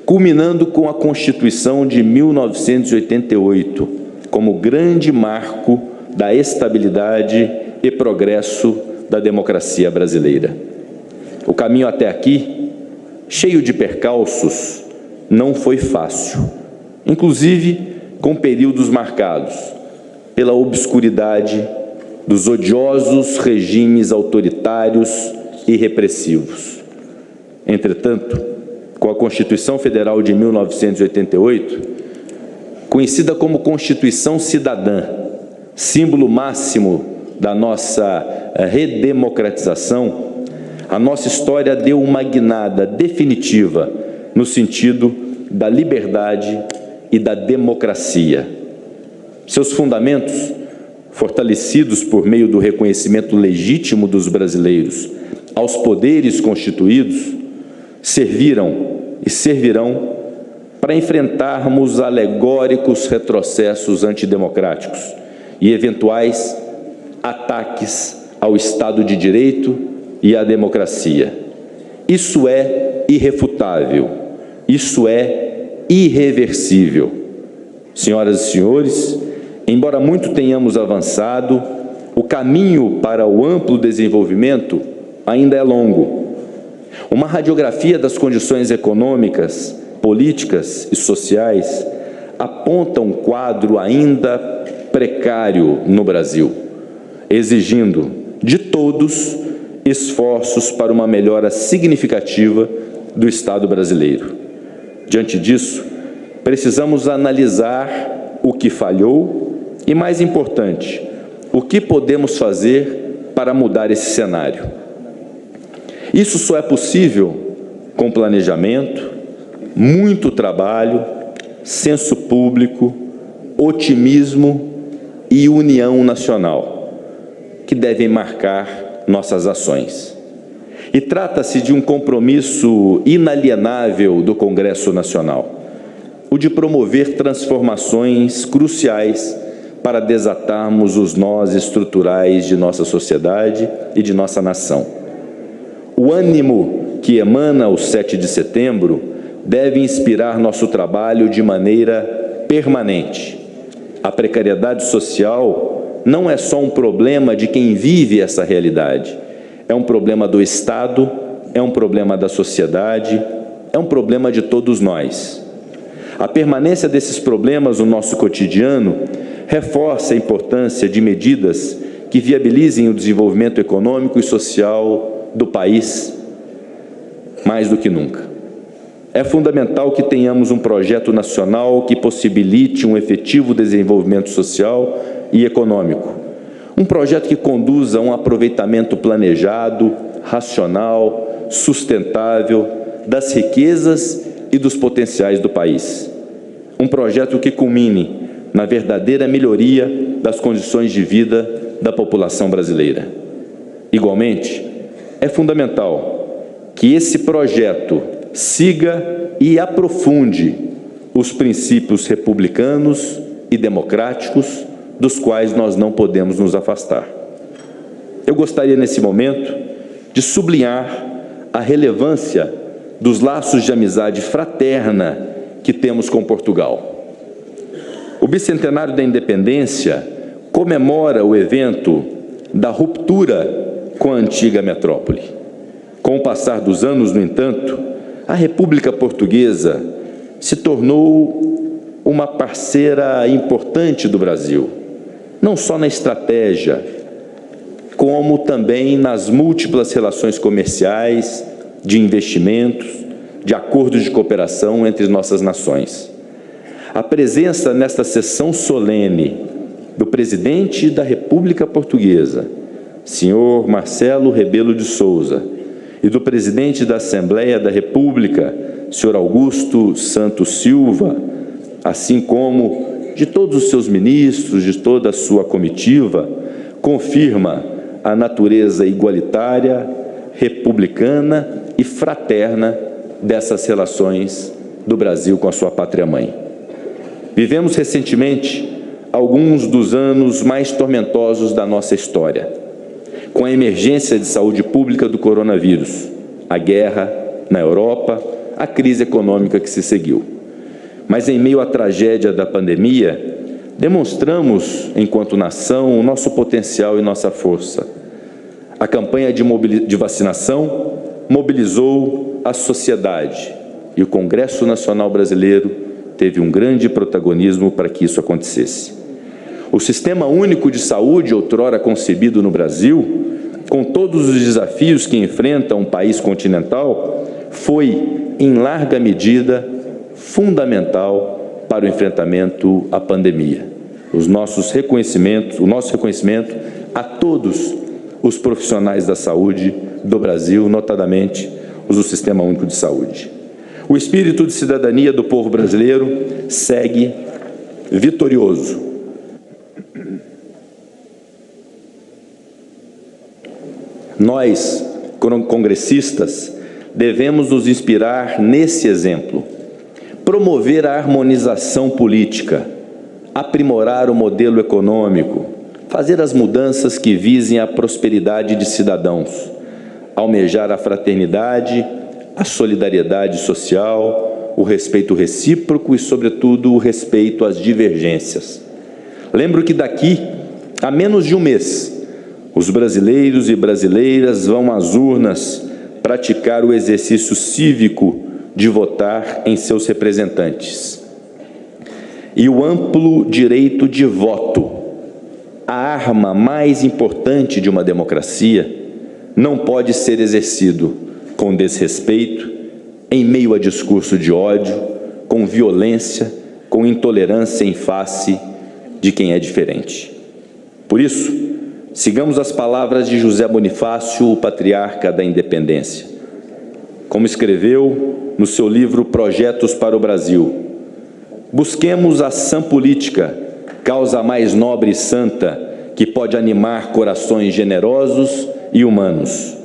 culminando com a Constituição de 1988, como grande marco da estabilidade e progresso da democracia brasileira. O caminho até aqui, cheio de percalços, não foi fácil, inclusive com períodos marcados pela obscuridade dos odiosos regimes autoritários e repressivos. Entretanto, com a Constituição Federal de 1988, conhecida como Constituição Cidadã, símbolo máximo da nossa redemocratização, a nossa história deu uma guinada definitiva no sentido da liberdade e da democracia. Seus fundamentos, fortalecidos por meio do reconhecimento legítimo dos brasileiros aos poderes constituídos, serviram e servirão para enfrentarmos alegóricos retrocessos antidemocráticos e eventuais ataques ao Estado de Direito e à democracia. Isso é irrefutável, isso é irreversível. Senhoras e senhores, embora muito tenhamos avançado, o caminho para o amplo desenvolvimento ainda é longo. Uma radiografia das condições econômicas, políticas e sociais aponta um quadro ainda precário no Brasil, exigindo de todos esforços para uma melhora significativa do Estado brasileiro. Diante disso, precisamos analisar o que falhou e, mais importante, o que podemos fazer para mudar esse cenário. Isso só é possível com planejamento, muito trabalho, senso público, otimismo e união nacional, que devem marcar nossas ações. E trata-se de um compromisso inalienável do Congresso Nacional, o de promover transformações cruciais para desatarmos os nós estruturais de nossa sociedade e de nossa nação. O ânimo que emana o 7 de setembro deve inspirar nosso trabalho de maneira permanente. A precariedade social não é só um problema de quem vive essa realidade, é um problema do Estado, é um problema da sociedade, é um problema de todos nós. A permanência desses problemas no nosso cotidiano reforça a importância de medidas que viabilizem o desenvolvimento econômico e social do país mais do que nunca. É fundamental que tenhamos um projeto nacional que possibilite um efetivo desenvolvimento social e econômico. Um projeto que conduza a um aproveitamento planejado, racional, sustentável das riquezas e dos potenciais do país. Um projeto que culmine na verdadeira melhoria das condições de vida da população brasileira. Igualmente, é fundamental que esse projeto siga e aprofunde os princípios republicanos e democráticos dos quais nós não podemos nos afastar. Eu gostaria, nesse momento, de sublinhar a relevância dos laços de amizade fraterna que temos com Portugal. O bicentenário da independência comemora o evento da ruptura com a antiga metrópole. Com o passar dos anos, no entanto, a República Portuguesa se tornou uma parceira importante do Brasil, não só na estratégia, como também nas múltiplas relações comerciais, de investimentos, de acordos de cooperação entre nossas nações. A presença nesta sessão solene do presidente da República Portuguesa, senhor Marcelo Rebelo de Sousa, e do presidente da Assembleia da República, senhor Augusto Santos Silva, assim como de todos os seus ministros, de toda a sua comitiva, confirma a natureza igualitária, republicana e fraterna dessas relações do Brasil com a sua pátria-mãe. Vivemos recentemente alguns dos anos mais tormentosos da nossa história, com a emergência de saúde pública do coronavírus, a guerra na Europa, a crise econômica que se seguiu. Mas em meio à tragédia da pandemia, demonstramos, enquanto nação, o nosso potencial e nossa força. A campanha de vacinação mobilizou a sociedade e o Congresso Nacional Brasileiro teve um grande protagonismo para que isso acontecesse. O Sistema Único de Saúde, outrora concebido no Brasil, com todos os desafios que enfrenta um país continental, foi, em larga medida, fundamental para o enfrentamento à pandemia. O nosso reconhecimento a todos os profissionais da saúde do Brasil, notadamente os do Sistema Único de Saúde. O espírito de cidadania do povo brasileiro segue vitorioso. Nós, congressistas, devemos nos inspirar nesse exemplo, promover a harmonização política, aprimorar o modelo econômico, fazer as mudanças que visem a prosperidade de cidadãos, almejar a fraternidade, a solidariedade social, o respeito recíproco e, sobretudo, o respeito às divergências. Lembro que daqui a menos de um mês, os brasileiros e brasileiras vão às urnas praticar o exercício cívico de votar em seus representantes. E o amplo direito de voto, a arma mais importante de uma democracia, não pode ser exercido com desrespeito, em meio a discurso de ódio, com violência, com intolerância em face de quem é diferente. Por isso, sigamos as palavras de José Bonifácio, o patriarca da independência. Como escreveu no seu livro Projetos para o Brasil, busquemos a ação política, causa mais nobre e santa, que pode animar corações generosos e humanos.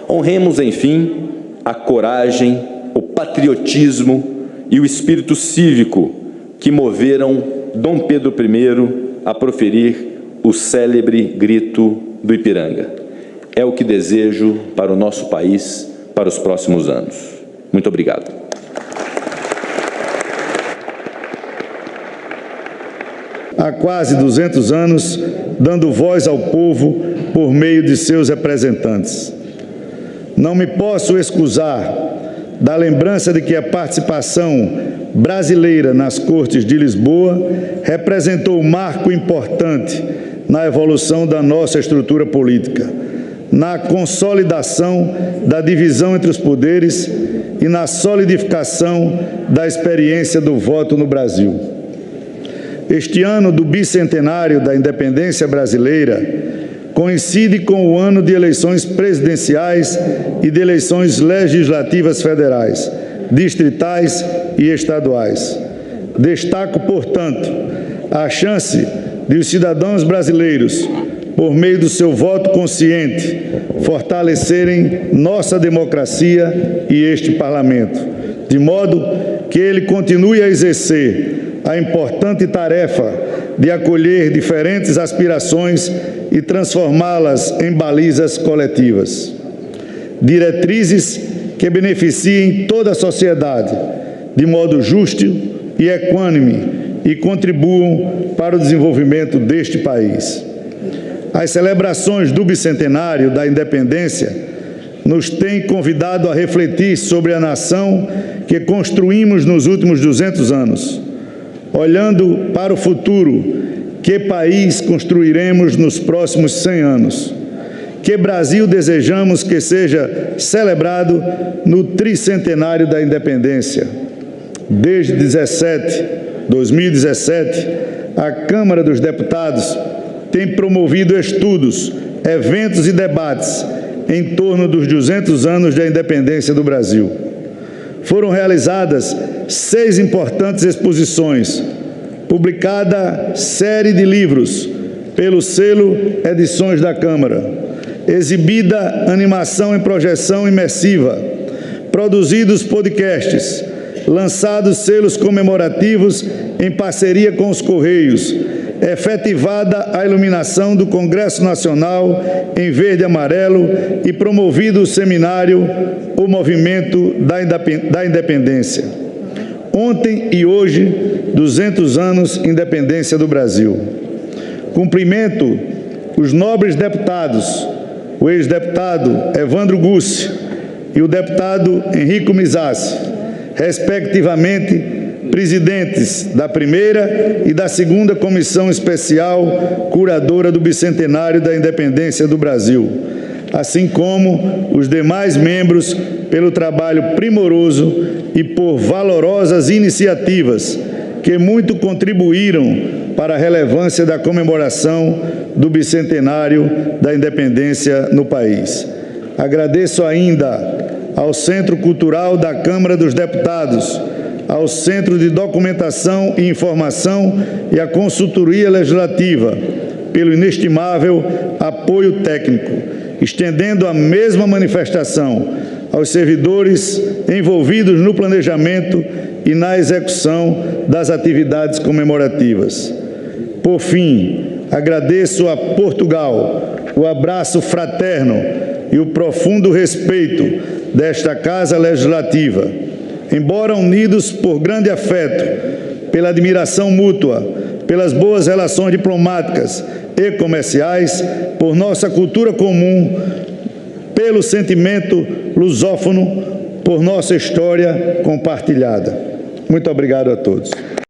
Honremos, enfim, a coragem, o patriotismo e o espírito cívico que moveram Dom Pedro I a proferir o célebre grito do Ipiranga. É o que desejo para o nosso país para os próximos anos. Muito obrigado. Há quase 200 anos, dando voz ao povo por meio de seus representantes. Não me posso excusar da lembrança de que a participação brasileira nas Cortes de Lisboa representou um marco importante na evolução da nossa estrutura política, na consolidação da divisão entre os poderes e na solidificação da experiência do voto no Brasil. Este ano do bicentenário da independência brasileira coincide com o ano de eleições presidenciais e de eleições legislativas federais, distritais e estaduais. Destaco, portanto, a chance de os cidadãos brasileiros, por meio do seu voto consciente, fortalecerem nossa democracia e este parlamento, de modo que ele continue a exercer a importante tarefa de acolher diferentes aspirações e transformá-las em balizas coletivas. Diretrizes que beneficiem toda a sociedade, de modo justo e equânime, e contribuam para o desenvolvimento deste país. As celebrações do bicentenário da independência nos têm convidado a refletir sobre a nação que construímos nos últimos 200 anos. Olhando para o futuro, que país construiremos nos próximos 100 anos? Que Brasil desejamos que seja celebrado no tricentenário da independência? Desde 2017, a Câmara dos Deputados tem promovido estudos, eventos e debates em torno dos 200 anos da independência do Brasil. Foram realizadas 6 importantes exposições, publicada série de livros pelo selo Edições da Câmara, exibida animação em projeção imersiva, produzidos podcasts, lançados selos comemorativos em parceria com os Correios efetivada a iluminação do Congresso Nacional em verde e amarelo e promovido o seminário O Movimento da Independência. Ontem e hoje, 200 anos Independência do Brasil. Cumprimento os nobres deputados, o ex-deputado Evandro Gussi e o deputado Henrico Mizassi, respectivamente presidentes da primeira e da segunda Comissão Especial Curadora do Bicentenário da Independência do Brasil, assim como os demais membros pelo trabalho primoroso e por valorosas iniciativas que muito contribuíram para a relevância da comemoração do Bicentenário da Independência no país. Agradeço ainda ao Centro Cultural da Câmara dos Deputados, ao Centro de Documentação e Informação e à Consultoria Legislativa, pelo inestimável apoio técnico, estendendo a mesma manifestação aos servidores envolvidos no planejamento e na execução das atividades comemorativas. Por fim, agradeço a Portugal o abraço fraterno e o profundo respeito desta Casa Legislativa. Embora unidos por grande afeto, pela admiração mútua, pelas boas relações diplomáticas e comerciais, por nossa cultura comum, pelo sentimento lusófono, por nossa história compartilhada. Muito obrigado a todos.